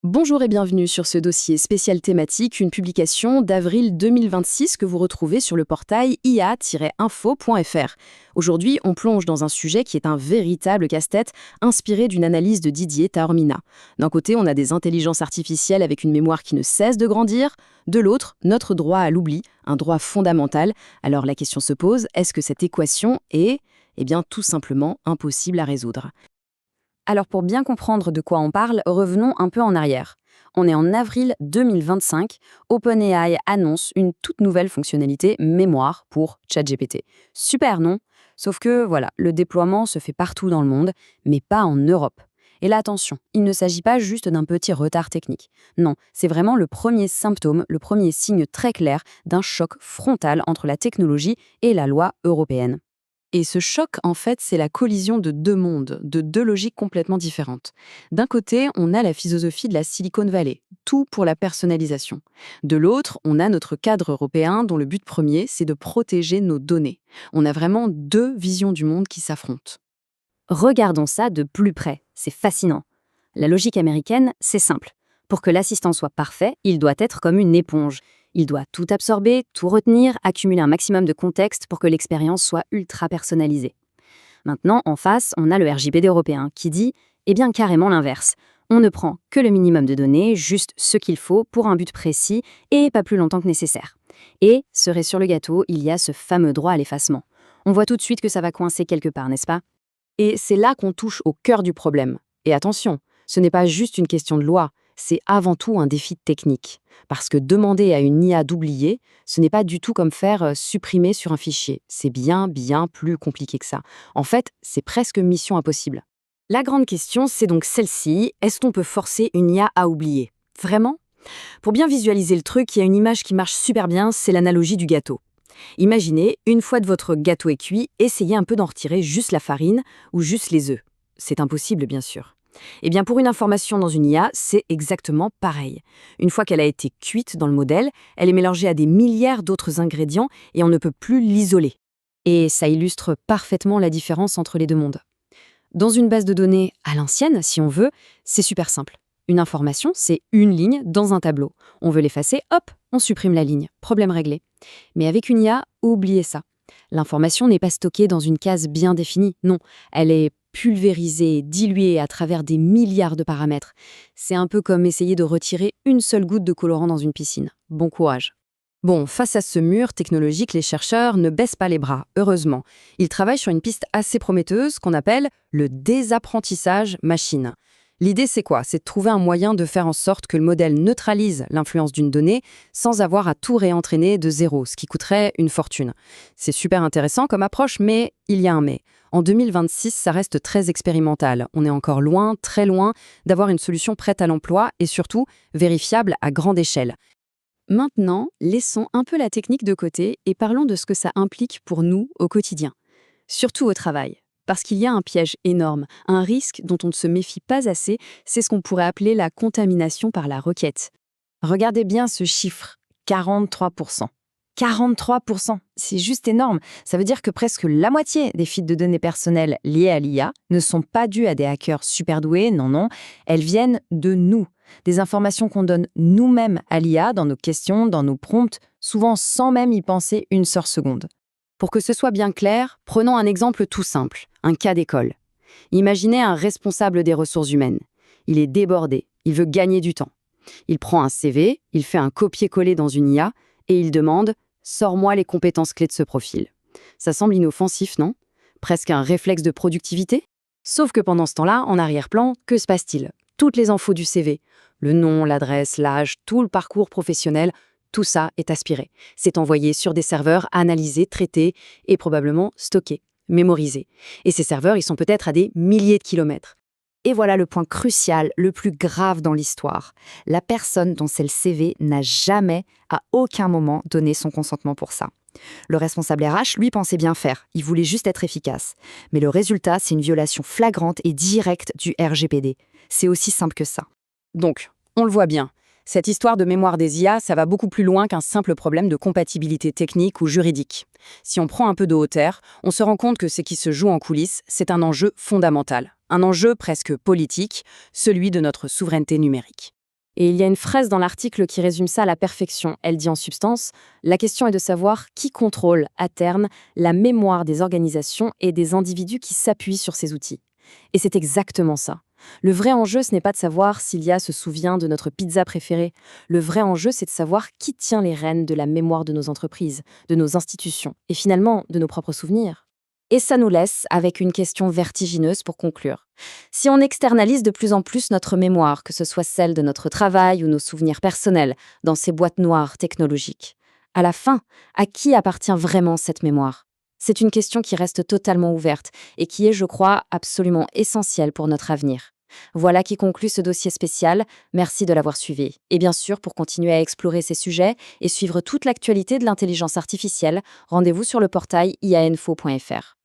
Bonjour et bienvenue sur ce dossier spécial thématique, une publication d'avril 2026 que vous retrouvez sur le portail ia-info.fr. Aujourd'hui, on plonge dans un sujet qui est un véritable casse-tête, inspiré d'une analyse de Didier Taormina. D'un côté, on a des intelligences artificielles avec une mémoire qui ne cesse de grandir. De l'autre, notre droit à l'oubli, un droit fondamental. Alors la question se pose, est-ce que cette équation est, tout simplement impossible à résoudre ? Alors pour bien comprendre de quoi on parle, revenons un peu en arrière. On est en avril 2025, OpenAI annonce une toute nouvelle fonctionnalité mémoire pour ChatGPT. Super, non? Sauf que voilà, le déploiement se fait partout dans le monde, mais pas en Europe. Et là, attention, il ne s'agit pas juste d'un petit retard technique. Non, c'est vraiment le premier symptôme, le premier signe très clair d'un choc frontal entre la technologie et la loi européenne. Et ce choc, en fait, c'est la collision de deux mondes, de deux logiques complètement différentes. D'un côté, on a la philosophie de la Silicon Valley, tout pour la personnalisation. De l'autre, on a notre cadre européen dont le but premier, c'est de protéger nos données. On a vraiment deux visions du monde qui s'affrontent. Regardons ça de plus près, c'est fascinant. La logique américaine, c'est simple. Pour que l'assistant soit parfait, il doit être comme une éponge. Il doit tout absorber, tout retenir, accumuler un maximum de contexte pour que l'expérience soit ultra personnalisée. Maintenant, en face, on a le RGPD européen qui dit, carrément l'inverse. On ne prend que le minimum de données, juste ce qu'il faut pour un but précis et pas plus longtemps que nécessaire. Et, cerise sur le gâteau, il y a ce fameux droit à l'effacement. On voit tout de suite que ça va coincer quelque part, n'est-ce pas ? Et c'est là qu'on touche au cœur du problème. Et attention, ce n'est pas juste une question de loi, c'est avant tout un défi technique. Parce que demander à une IA d'oublier, ce n'est pas du tout comme faire supprimer sur un fichier. C'est bien plus compliqué que ça. En fait, c'est presque mission impossible. La grande question, c'est donc celle-ci. Est-ce qu'on peut forcer une IA à oublier ? Vraiment ? Pour bien visualiser le truc, il y a une image qui marche super bien, c'est l'analogie du gâteau. Imaginez, une fois que votre gâteau est cuit, essayez un peu d'en retirer juste la farine ou juste les œufs. C'est impossible, bien sûr. Eh bien, pour une information dans une IA, c'est exactement pareil. Une fois qu'elle a été cuite dans le modèle, elle est mélangée à des milliards d'autres ingrédients et on ne peut plus l'isoler. Et ça illustre parfaitement la différence entre les deux mondes. Dans une base de données à l'ancienne, si on veut, c'est super simple. Une information, c'est une ligne dans un tableau. On veut l'effacer, hop, on supprime la ligne. Problème réglé. Mais avec une IA, oubliez ça. L'information n'est pas stockée dans une case bien définie, non. Elle est pulvérisée, diluée à travers des milliards de paramètres. C'est un peu comme essayer de retirer une seule goutte de colorant dans une piscine. Bon courage. Bon, face à ce mur technologique, les chercheurs ne baissent pas les bras, heureusement. Ils travaillent sur une piste assez prometteuse qu'on appelle le désapprentissage machine. L'idée, c'est quoi? C'est de trouver un moyen de faire en sorte que le modèle neutralise l'influence d'une donnée sans avoir à tout réentraîner de zéro, ce qui coûterait une fortune. C'est super intéressant comme approche, mais il y a un mais. En 2026, ça reste très expérimental. On est encore loin, très loin, d'avoir une solution prête à l'emploi et surtout vérifiable à grande échelle. Maintenant, laissons un peu la technique de côté et parlons de ce que ça implique pour nous au quotidien, surtout au travail. Parce qu'il y a un piège énorme, un risque dont on ne se méfie pas assez, c'est ce qu'on pourrait appeler la contamination par la requête. Regardez bien ce chiffre, 43%. 43%, c'est juste énorme. Ça veut dire que presque la moitié des fuites de données personnelles liées à l'IA ne sont pas dues à des hackers super doués, non, elles viennent de nous. Des informations qu'on donne nous-mêmes à l'IA dans nos questions, dans nos prompts, souvent sans même y penser une seule seconde. Pour que ce soit bien clair, prenons un exemple tout simple, un cas d'école. Imaginez un responsable des ressources humaines. Il est débordé, il veut gagner du temps. Il prend un CV, il fait un copier-coller dans une IA et il demande « Sors-moi les compétences clés de ce profil ». Ça semble inoffensif, non ? Presque un réflexe de productivité ? Sauf que pendant ce temps-là, en arrière-plan, que se passe-t-il ? Toutes les infos du CV, le nom, l'adresse, l'âge, tout le parcours professionnel, tout ça est aspiré. C'est envoyé sur des serveurs, analysé, traité et probablement stocké, mémorisé. Et ces serveurs, ils sont peut-être à des milliers de kilomètres. Et voilà le point crucial, le plus grave dans l'histoire. La personne dont c'est le CV n'a jamais, à aucun moment, donné son consentement pour ça. Le responsable RH, lui, pensait bien faire. Il voulait juste être efficace. Mais le résultat, c'est une violation flagrante et directe du RGPD. C'est aussi simple que ça. Donc, on le voit bien. Cette histoire de mémoire des IA, ça va beaucoup plus loin qu'un simple problème de compatibilité technique ou juridique. Si on prend un peu de hauteur, on se rend compte que ce qui se joue en coulisses, c'est un enjeu fondamental. Un enjeu presque politique, celui de notre souveraineté numérique. Et il y a une phrase dans l'article qui résume ça à la perfection. Elle dit en substance, la question est de savoir qui contrôle, à terme, la mémoire des organisations et des individus qui s'appuient sur ces outils. Et c'est exactement ça. Le vrai enjeu, ce n'est pas de savoir si l'IA se souvient de notre pizza préférée. Le vrai enjeu, c'est de savoir qui tient les rênes de la mémoire de nos entreprises, de nos institutions, et finalement de nos propres souvenirs. Et ça nous laisse avec une question vertigineuse pour conclure. Si on externalise de plus en plus notre mémoire, que ce soit celle de notre travail ou nos souvenirs personnels, dans ces boîtes noires technologiques, à la fin, à qui appartient vraiment cette mémoire? C'est une question qui reste totalement ouverte et qui est, je crois, absolument essentielle pour notre avenir. Voilà qui conclut ce dossier spécial. Merci de l'avoir suivi. Et bien sûr, pour continuer à explorer ces sujets et suivre toute l'actualité de l'intelligence artificielle, rendez-vous sur le portail iainfo.fr.